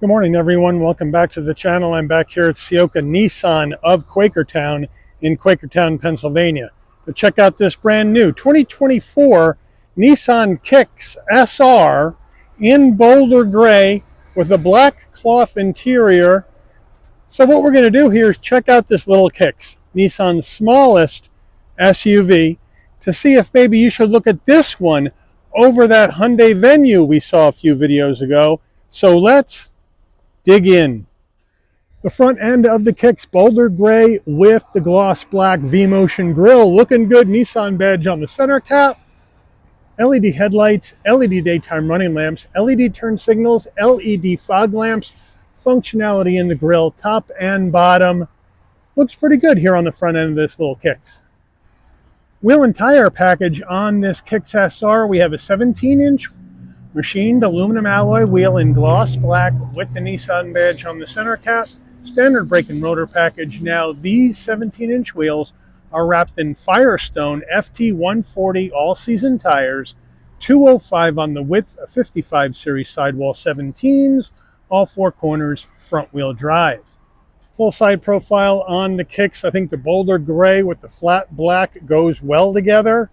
Good morning, everyone. Welcome back to the channel. I'm back here at Ciocca Nissan of Quakertown in Quakertown, Pennsylvania. To check out this brand new 2024 Nissan Kicks SR in Boulder Gray with a black cloth interior. So what we're going to do here is check out this little Kicks, Nissan's smallest SUV, to see if maybe you should look at this one over that Hyundai Venue we saw a few videos ago. So let's dig in. The front end of the Kicks, Boulder Gray with the gloss black V-Motion grille. Looking good. Nissan badge on the center cap. LED headlights, LED daytime running lamps, LED turn signals, LED fog lamps. Functionality in the grille, top and bottom. Looks pretty good here on the front end of this little Kicks. Wheel and tire package on this Kicks SR. We have a 17-inch machined aluminum alloy wheel in gloss black with the Nissan badge on the center cap. Standard brake and rotor package. Now these 17-inch wheels are wrapped in Firestone FT 140 all-season tires, 205 on the width, a 55 series sidewall 17s, all four corners, front wheel drive. Full side profile on the Kicks. I think the Boulder Gray with the flat black goes well together.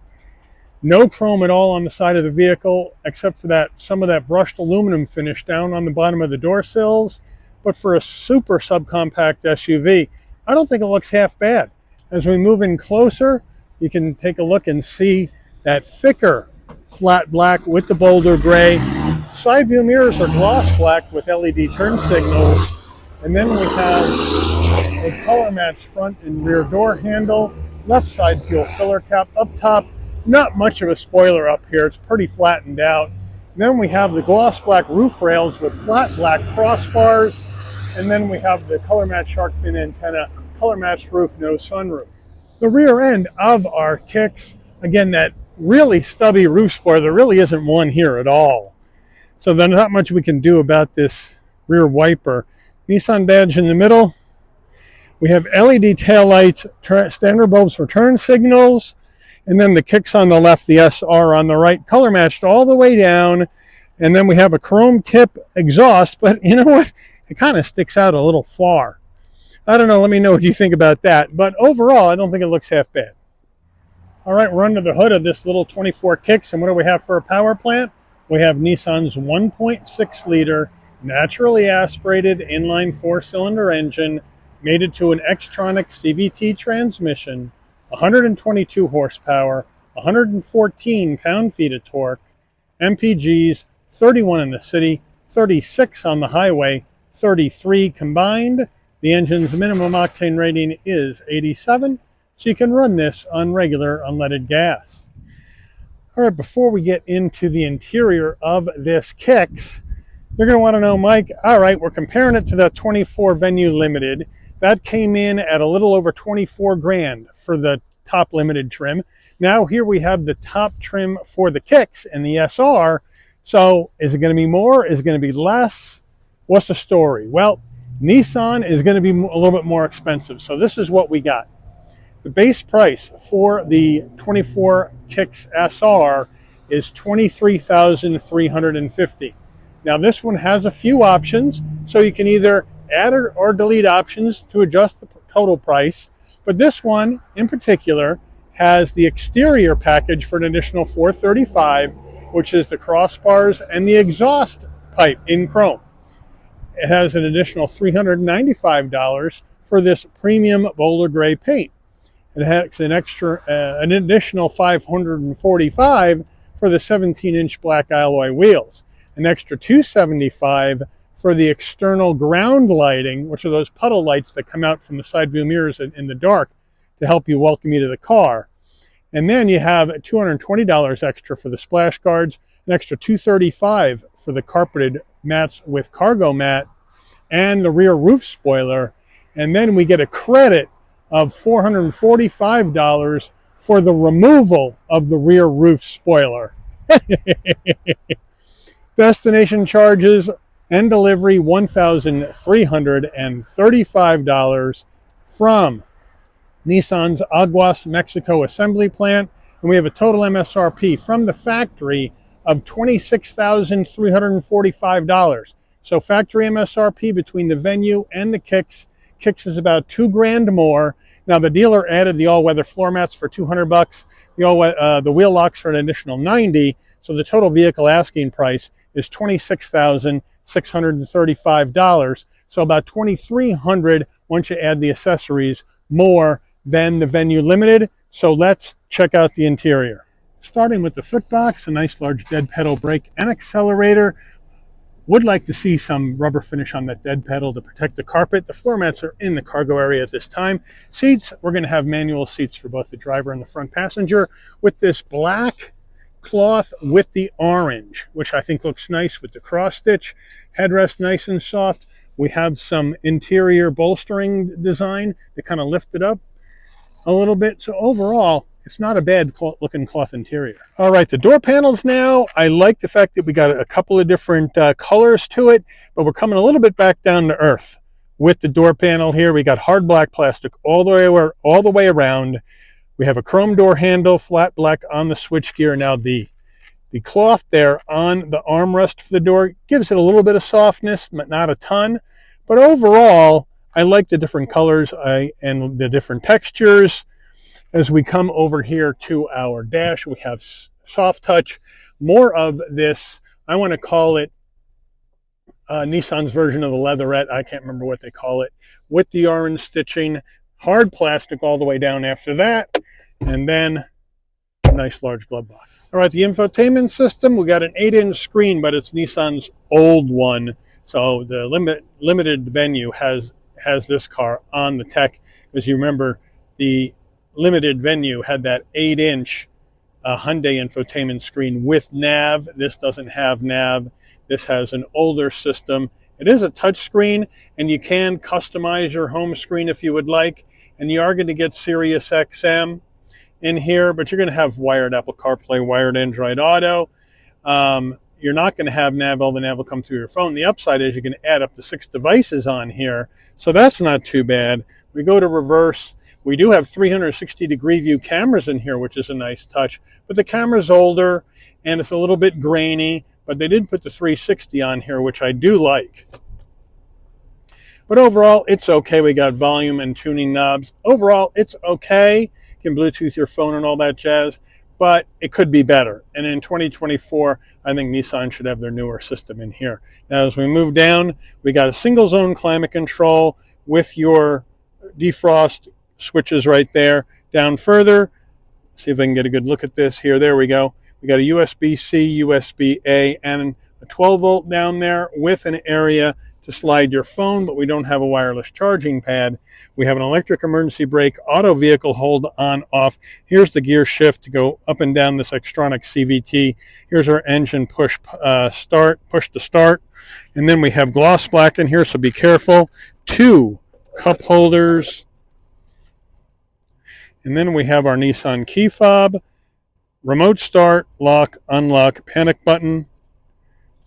No chrome at all on the side of the vehicle, except for that some of that brushed aluminum finish down on the bottom of the door sills. But for a super subcompact SUV, I don't think it looks half bad. As we move in closer, you can take a look and see that thicker flat black with the Boulder Gray. Side view mirrors are gloss black with LED turn signals. And then we have a color matched front and rear door handle, left side fuel filler cap up top. Not much of a spoiler up here. It's pretty flattened out. And then we have the gloss black roof rails with flat black crossbars. And then we have the color matched shark fin antenna, color matched roof, no sunroof. The rear end of our Kicks, again, that really stubby roof spoiler, there really isn't one here at all. So there's not much we can do about this rear wiper. Nissan badge in the middle. We have LED taillights, standard bulbs for turn signals. And then the Kicks on the left, the SR on the right, color matched all the way down. And then we have a chrome tip exhaust, but you know what? It kind of sticks out a little far. I don't know, let me know what you think about that. But overall, I don't think it looks half bad. All right, we're under the hood of this little 24 Kicks, and what do we have for a power plant? We have Nissan's 1.6 liter, naturally aspirated inline four-cylinder engine, mated to an Xtronic CVT transmission, 122 horsepower, 114 pound-feet of torque, MPGs, 31 in the city, 36 on the highway, 33 combined. The engine's minimum octane rating is 87, so you can run this on regular unleaded gas. All right, before we get into the interior of this Kicks, you're going to want to know, Mike, all right, we're comparing it to the 24 Venue Limited. That came in at a little over 24 grand for the top limited trim. Now here we have the top trim for the Kicks and the SR. So is it going to be more? Is it going to be less? What's the story? Well, Nissan is going to be a little bit more expensive. So this is what we got. The base price for the 24 Kicks SR is $23,350. Now this one has a few options, so you can either add or delete options to adjust the total price. But this one in particular has the exterior package for an additional $435, which is the crossbars and the exhaust pipe in chrome. It has an additional $395 for this premium Boulder Gray paint. It has an additional $545 for the 17-inch black alloy wheels. An extra $275 for the external ground lighting, which are those puddle lights that come out from the side view mirrors in the dark to help you welcome you to the car. And then you have $220 extra for the splash guards, an extra $235 for the carpeted mats with cargo mat, and the rear roof spoiler. And then we get a credit of $445 for the removal of the rear roof spoiler. Destination charges and delivery $1,335 from Nissan's Aguas, Mexico assembly plant. And we have a total MSRP from the factory of $26,345. So factory MSRP between the Venue and the Kicks. Kicks is about $2,000 more. Now the dealer added the all-weather floor mats for $200, the wheel locks for an additional $90. So the total vehicle asking price is $26,635. So about $2,300 once you add the accessories more than the Venue Limited. So let's check out the interior. Starting with the footbox, a nice large dead pedal brake and accelerator. Would like to see some rubber finish on that dead pedal to protect the carpet. The floor mats are in the cargo area at this time. Seats, we're going to have manual seats for both the driver and the front passenger with this black cloth with the orange, which I think looks nice with the cross stitch. Headrest nice and soft. We have some interior bolstering design to kind of lift it up a little bit. So overall, it's not a bad looking cloth interior. All right, the door panels now. I like the fact that we got a couple of different colors to it, but we're coming a little bit back down to earth with the door panel here. We got hard black plastic all the way around. We have a chrome door handle, flat black on the switchgear. Now the cloth there on the armrest for the door gives it a little bit of softness, but not a ton. But overall, I like the different colors and the different textures. As we come over here to our dash, we have soft touch, more of this, I want to call it Nissan's version of the leatherette, I can't remember what they call it, with the orange stitching, hard plastic all the way down after that, and then a nice large glove box. All right, the infotainment system, we got an 8-inch screen, but it's Nissan's old one, so the limited Venue has this car on the tech, because you remember the limited Venue had that 8-inch Hyundai infotainment screen with nav. This doesn't have nav. This has an older system. It is a touch screen, and you can customize your home screen if you would like. And you are going to get Sirius XM in here, but you're going to have wired Apple CarPlay, wired Android Auto. You're not going to have nav. All the nav will come through your phone. The upside is you can add up to 6 devices on here, so that's not too bad. We go to reverse. We do have 360-degree view cameras in here, which is a nice touch, but the camera's older and it's a little bit grainy, but they did put the 360 on here, which I do like. But overall, it's okay. We got volume and tuning knobs. Overall, it's okay. You can Bluetooth your phone and all that jazz, but it could be better. And in 2024, I think Nissan should have their newer system in here. Now, as we move down, we got a single zone climate control with your defrost switches right there. Down further, see if I can get a good look at this here. There we go. We got a USB-C, USB-A, and a 12-volt down there with an area to slide your phone, but we don't have a wireless charging pad. We have an electric emergency brake, auto vehicle hold on off. Here's the gear shift to go up and down this Xtronic CVT. Here's our engine push to start. And then we have gloss black in here, so be careful. 2 cup holders. And then we have our Nissan key fob, remote start, lock, unlock, panic button.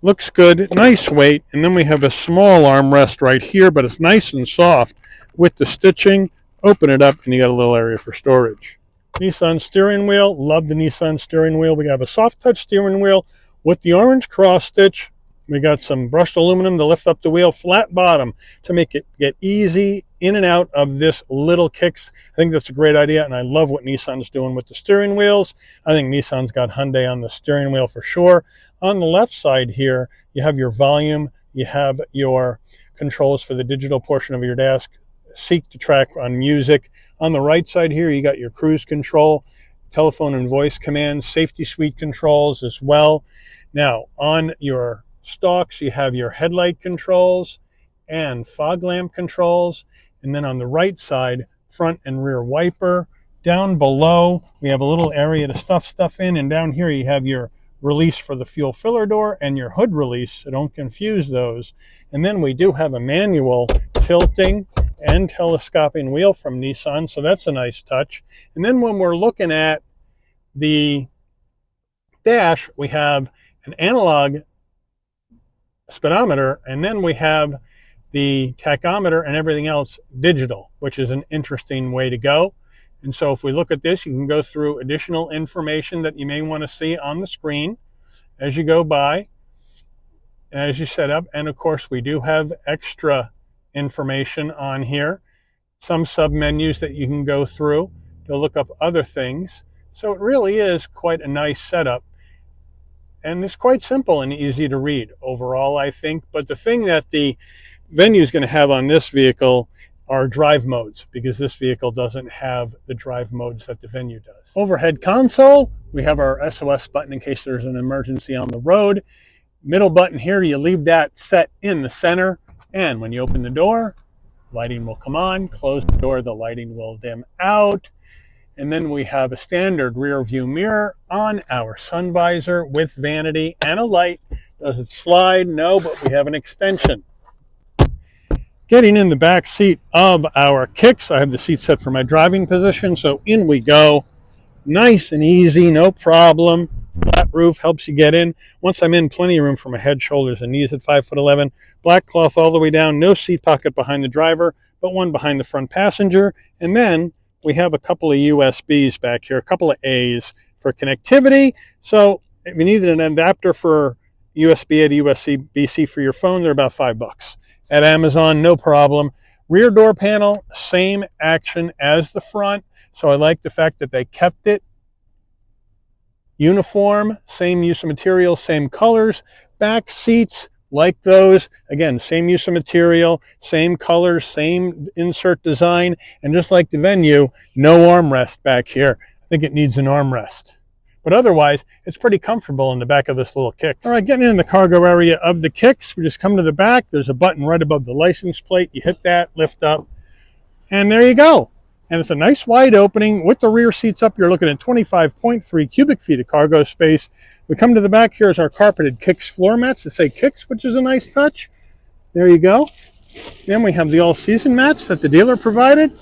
Looks good, nice weight. And then we have a small armrest right here, but it's nice and soft with the stitching. Open it up and you got a little area for storage. Nissan steering wheel, love the Nissan steering wheel. We have a soft touch steering wheel with the orange cross stitch. We got some brushed aluminum to lift up the wheel, flat bottom to make it get easy in and out of this little Kicks. I think that's a great idea, and I love what Nissan's doing with the steering wheels. I think Nissan's got Hyundai on the steering wheel for sure. On the left side here, you have your volume, you have your controls for the digital portion of your desk, seek to track on music. On the right side here, you got your cruise control, telephone and voice commands, safety suite controls as well. Now, on your stalks, you have your headlight controls and fog lamp controls. And then on the right side, front and rear wiper. Down below, we have a little area to stuff stuff in. And down here, you have your release for the fuel filler door and your hood release, so don't confuse those. And then we do have a manual tilting and telescoping wheel from Nissan, so that's a nice touch. And then when we're looking at the dash, we have an analog speedometer, and then we have the tachometer and everything else digital, which is an interesting way to go. And so if we look at this, you can go through additional information that you may want to see on the screen as you go by. as you set up. And of course, we do have extra information on here, some sub-menus that you can go through to look up other things. So it really is quite a nice setup. And it's quite simple and easy to read overall, I think. But the thing that the Venue is going to have on this vehicle are drive modes, because this vehicle doesn't have the drive modes that the Venue does. Overhead console, we have our SOS button in case there's an emergency on the road. Middle button here, you leave that set in the center. And when you open the door, lighting will come on. Close the door, the lighting will dim out. And then we have a standard rear view mirror on our sun visor with vanity and a light. Does it slide? No, but we have an extension. Getting in the back seat of our Kicks, I have the seat set for my driving position, so in we go. Nice and easy, no problem. Flat roof helps you get in. Once I'm in, plenty of room for my head, shoulders, and knees at 5'11". Black cloth all the way down, no seat pocket behind the driver, but one behind the front passenger. And then we have a couple of USBs back here, a couple of A's for connectivity. So if you needed an adapter for USB A to USB-C for your phone, they're about $5. At Amazon, no problem. Rear door panel, same action as the front. So I like the fact that they kept it uniform, same use of material, same colors. Back seats, like those, again, same use of material, same colors, same insert design, and just like the Venue, no armrest back here. I think it needs an armrest. But otherwise, it's pretty comfortable in the back of this little Kick. All right, getting in the cargo area of the Kicks, we just come to the back. There's a button right above the license plate. You hit that, lift up, and there you go. And it's a nice wide opening. With the rear seats up, you're looking at 25.3 cubic feet of cargo space. We come to the back. Here's our carpeted Kicks floor mats that say Kicks, which is a nice touch. There you go. Then we have the all-season mats that the dealer provided.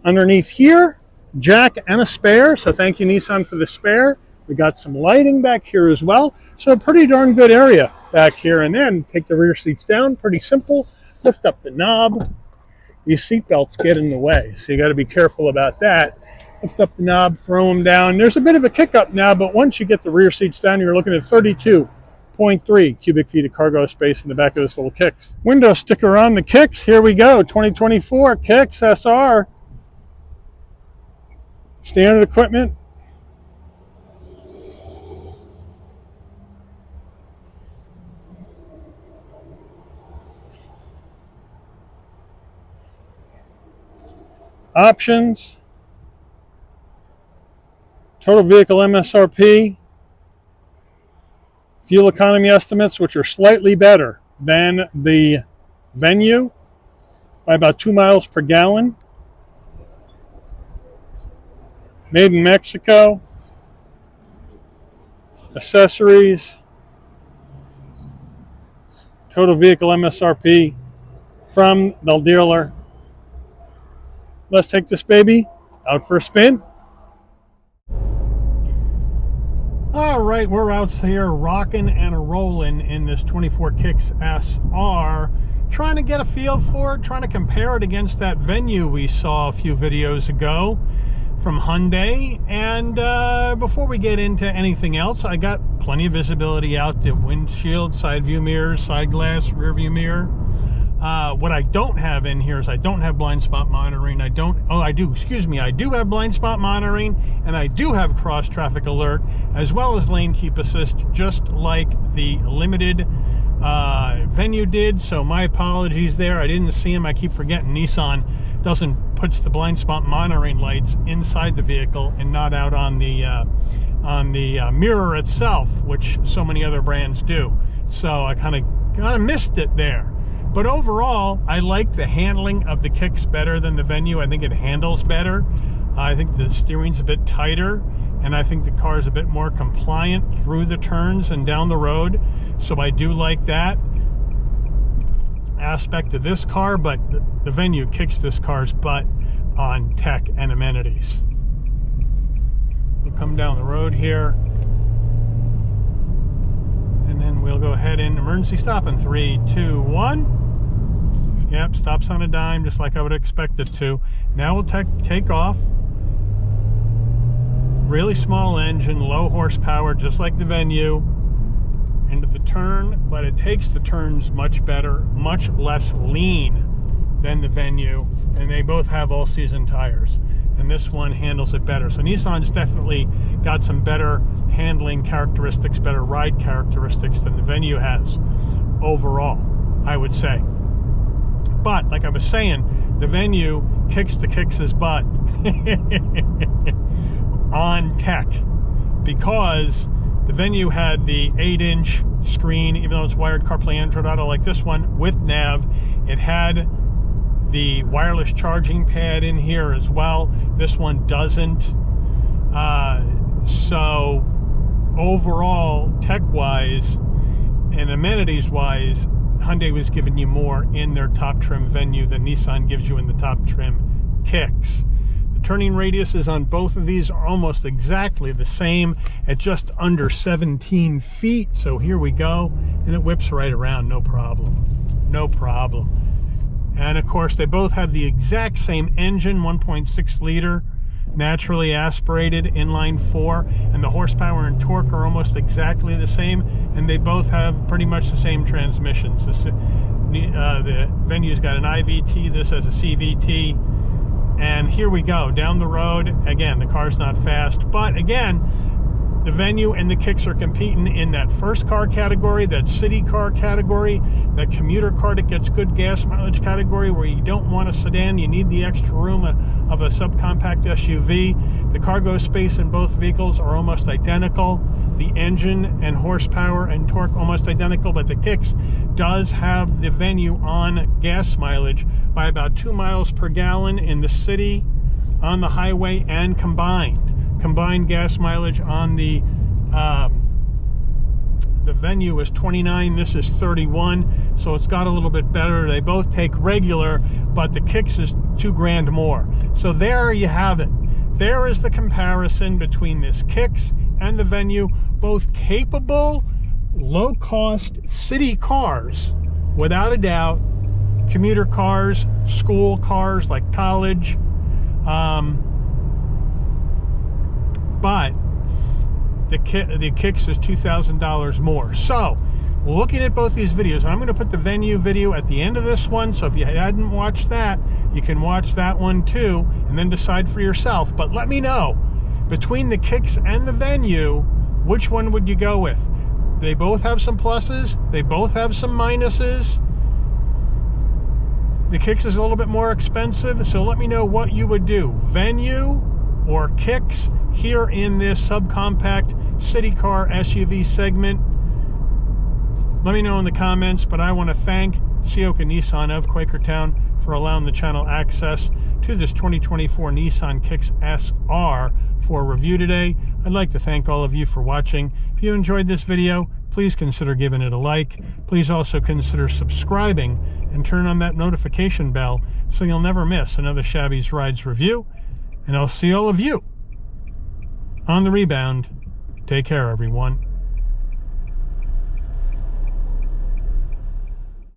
Underneath here, jack and a spare. So thank you, Nissan, for the spare. We got some lighting back here as well. So a pretty darn good area back here. And then take the rear seats down. Pretty simple. Lift up the knob. These seat belts get in the way, so you got to be careful about that. Lift up the knob, throw them down. There's a bit of a kick up now, but once you get the rear seats down, you're looking at 32.3 cubic feet of cargo space in the back of this little Kicks. Window sticker on the Kicks. Here we go. 2024 Kicks SR. Standard equipment. Options, total vehicle MSRP, fuel economy estimates, which are slightly better than the Venue by about 2 miles per gallon. Made in Mexico. Accessories, total vehicle MSRP from the dealer. Let's take this baby out for a spin. All right, we're out here rocking and rolling in this 24 Kicks SR, trying to get a feel for it, trying to compare it against that Venue we saw a few videos ago from Hyundai. And before we get into anything else, I got plenty of visibility out the windshield, side view mirrors, side glass, rear view mirror. What I don't have in here is I don't have blind spot monitoring. I do have blind spot monitoring, and I do have cross traffic alert, as well as lane keep assist, just like the limited Venue did. So my apologies there. I didn't see them. I keep forgetting Nissan puts the blind spot monitoring lights inside the vehicle and not out on the mirror itself, which so many other brands do. So I kind of missed it there. But overall, I like the handling of the Kicks better than the Venue. I think it handles better. I think the steering's a bit tighter, and I think the car is a bit more compliant through the turns and down the road. So I do like that aspect of this car, but the Venue kicks this car's butt on tech and amenities. We'll come down the road here, and then we'll go ahead and emergency stop in 3, 2, 1. Yep, stops on a dime, just like I would expect it to. Now we'll take off. Really small engine, low horsepower, just like the Venue. into the turn, but it takes the turns much better, much less lean than the Venue, and they both have all-season tires, and this one handles it better. So Nissan's definitely got some better handling characteristics, better ride characteristics than the Venue has overall, I would say. But like I was saying, the Venue kicks the Kicks' butt on tech, because the Venue had the 8-inch screen, even though it's wired CarPlay, Android Auto like this one, with nav. It had the wireless charging pad in here as well. This one doesn't. So overall, tech-wise and amenities-wise, Hyundai was giving you more in their top trim Venue than Nissan gives you in the top trim Kicks. The turning radiuses on both of these are almost exactly the same at just under 17 feet. So here we go, and it whips right around, no problem. No problem. And of course, they both have the exact same engine, 1.6 liter, naturally aspirated, inline 4, and the horsepower and torque are almost exactly the same, and they both have pretty much the same transmissions. The Venue's got an IVT, this has a CVT, and here we go, down the road. Again, the car's not fast, but again, the Venue and the Kicks are competing in that first car category, that city car category, that commuter car that gets good gas mileage category, where you don't want a sedan, you need the extra room of a subcompact SUV. The cargo space in both vehicles are almost identical. The engine and horsepower and torque almost identical, but the Kicks does have the Venue on gas mileage by about 2 miles per gallon in the city, on the highway, and combined gas mileage on the Venue is 29, this is 31, so it's got a little bit better. They both take regular, but the Kicks is $2,000 more. So there you have it. There is the comparison between this Kicks and the Venue, both capable, low-cost city cars, without a doubt, commuter cars, school cars like college, but the Kicks is $2,000 more. So, looking at both these videos, and I'm going to put the Venue video at the end of this one, so if you hadn't watched that, you can watch that one too, and then decide for yourself. But let me know, between the Kicks and the Venue, which one would you go with? They both have some pluses, they both have some minuses. The Kicks is a little bit more expensive, so let me know what you would do, Venue or Kicks, here in this subcompact city car SUV segment. Let me know in the comments, but I want to thank Ciocca Nissan of Quakertown for allowing the channel access to this 2024 Nissan Kicks SR for review today. I'd like to thank all of you for watching. If you enjoyed this video, please consider giving it a like. Please also consider subscribing and turn on that notification bell so you'll never miss another Shabby's Rides review. And I'll see all of you on the rebound. Take care, everyone.